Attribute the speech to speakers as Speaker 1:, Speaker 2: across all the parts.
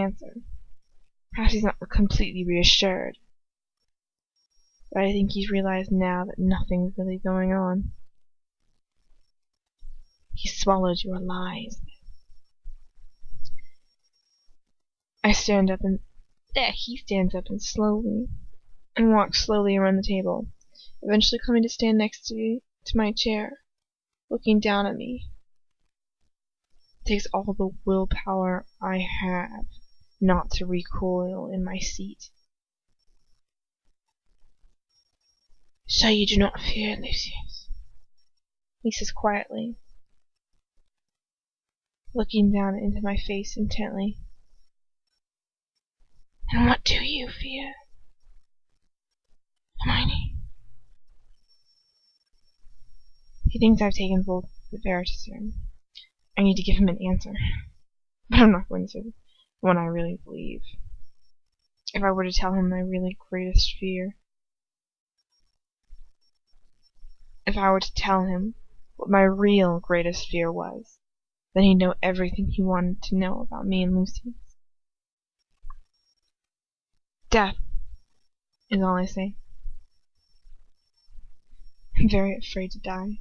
Speaker 1: answer. Perhaps he's not completely reassured. But I think he's realized now that nothing's really going on. He swallowed your lies. He stands up and slowly walks slowly around the table, eventually coming to stand next to my chair, looking down at me. It takes all the willpower I have not to recoil in my seat. So you do not fear, Lucius? He says quietly, looking down into my face intently. And what do you fear, Hermione? He thinks I've taken both the Veritaserum. I need to give him an answer. But I'm not going to say the one I really believe. If I were to tell him my really greatest fear, if I were to tell him what my real greatest fear was, then he'd know everything he wanted to know about me and Lucius. Death is all I say. I'm very afraid to die.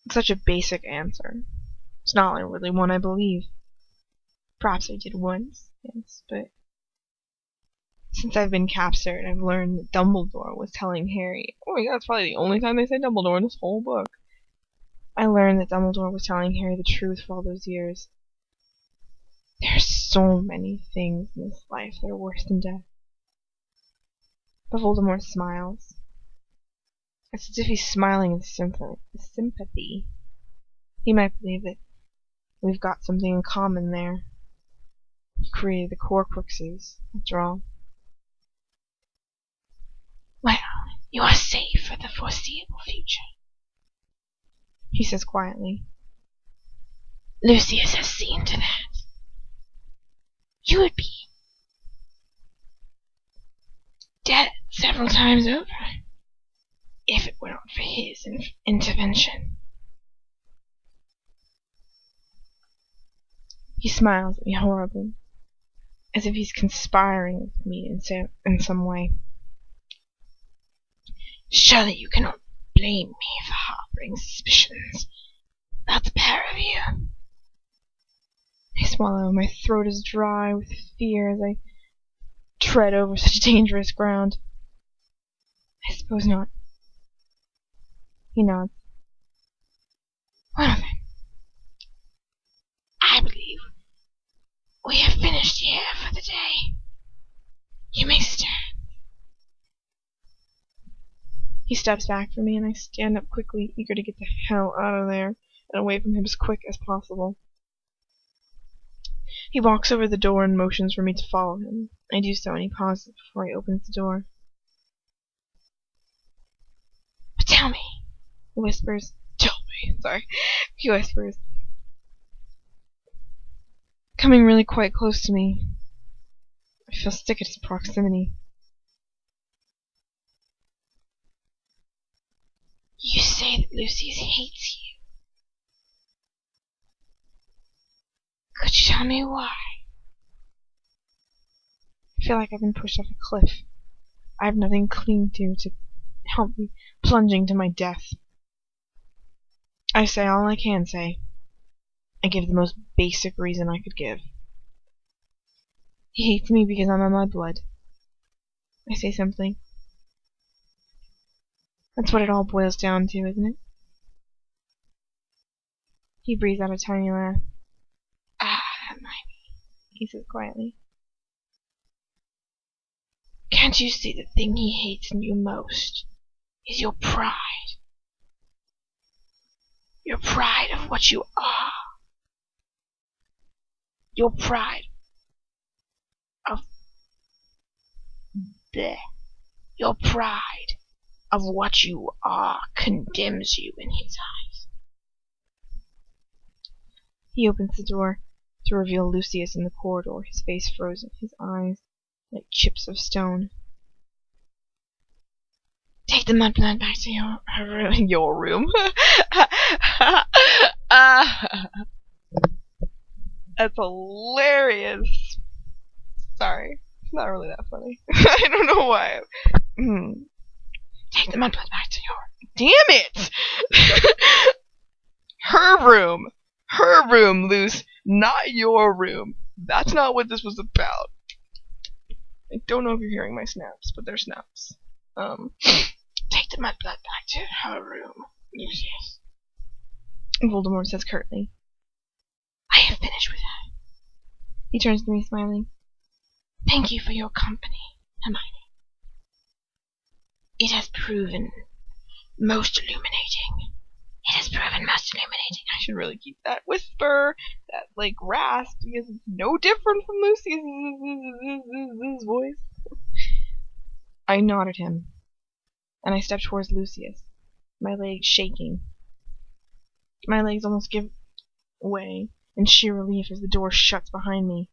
Speaker 1: It's such a basic answer. It's not really one I believe. Perhaps I did once, yes, but since I've been captured, I've learned that Dumbledore was telling Harry. Oh my god, that's probably the only time they say Dumbledore in this whole book. I learned that Dumbledore was telling Harry the truth for all those years. There are so many things in this life that are worse than death. But Voldemort smiles. It's as if he's smiling in sympathy. He might believe that we've got something in common there. He created the Horcruxes, after all. Well, you are safe for the foreseeable future, he says quietly. Lucius has seen to that. You would be dead several times over if it were not for his intervention. He smiles at me horribly, as if he's conspiring with me in some way. Surely you cannot blame me for harboring suspicions about the pair of you. I swallow. My throat is dry with fear as I tread over such dangerous ground. I suppose not. He nods. Well then, I believe we have finished here for the day. You may stand. He steps back from me and I stand up quickly, eager to get the hell out of there and away from him as quick as possible. He walks over the door and motions for me to follow him. I do so and he pauses before he opens the door. But tell me, he whispers. He whispers, coming really quite close to me. I feel sick at his proximity. You say that Lucius hates you. Could you tell me why? I feel like I've been pushed off a cliff. I have nothing to cling to help me plunging to my death. I say all I can say. I give the most basic reason I could give. He hates me because I'm on my blood. I say simply. That's what it all boils down to, isn't it? He breathes out a tiny laugh. Ah, Hermione, he says quietly. Can't you see the thing he hates in you most is your pride? Your pride of what you are. Your pride of... Your pride of what you are condemns you in his eyes. He opens the door to reveal Lucius in the corridor, his face frozen, his eyes like chips of stone. Take the mudblood back to your room. That's hilarious. Sorry. It's not really that funny. I don't know why. Take the mudblood back to your... Damn it! Her room! Her room, Luce! Not your room! That's not what this was about. I don't know if you're hearing my snaps, but they're snaps. Take the mudblood back to her room, Lucius. Voldemort says curtly. I have finished with her. He turns to me, smiling. Thank you for your company, Hermione. It has proven most illuminating. It has proven most illuminating. I should really keep that whisper, that, like, rasp, because it's no different from Lucius' voice. I nod at him, and I step towards Lucius, my legs shaking. My legs almost give way in sheer relief as the door shuts behind me.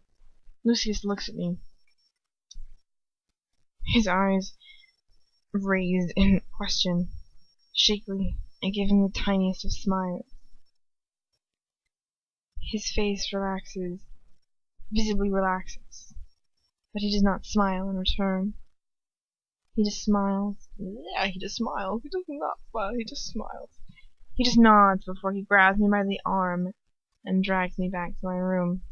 Speaker 1: Lucius looks at me. His eyes raised in question, shakily. I give him the tiniest of smiles. His face relaxes, visibly relaxes, but he does not smile in return. He just smiles. Yeah, he just smiles. He does not smile, he just smiles. He just nods before he grabs me by the arm and drags me back to my room.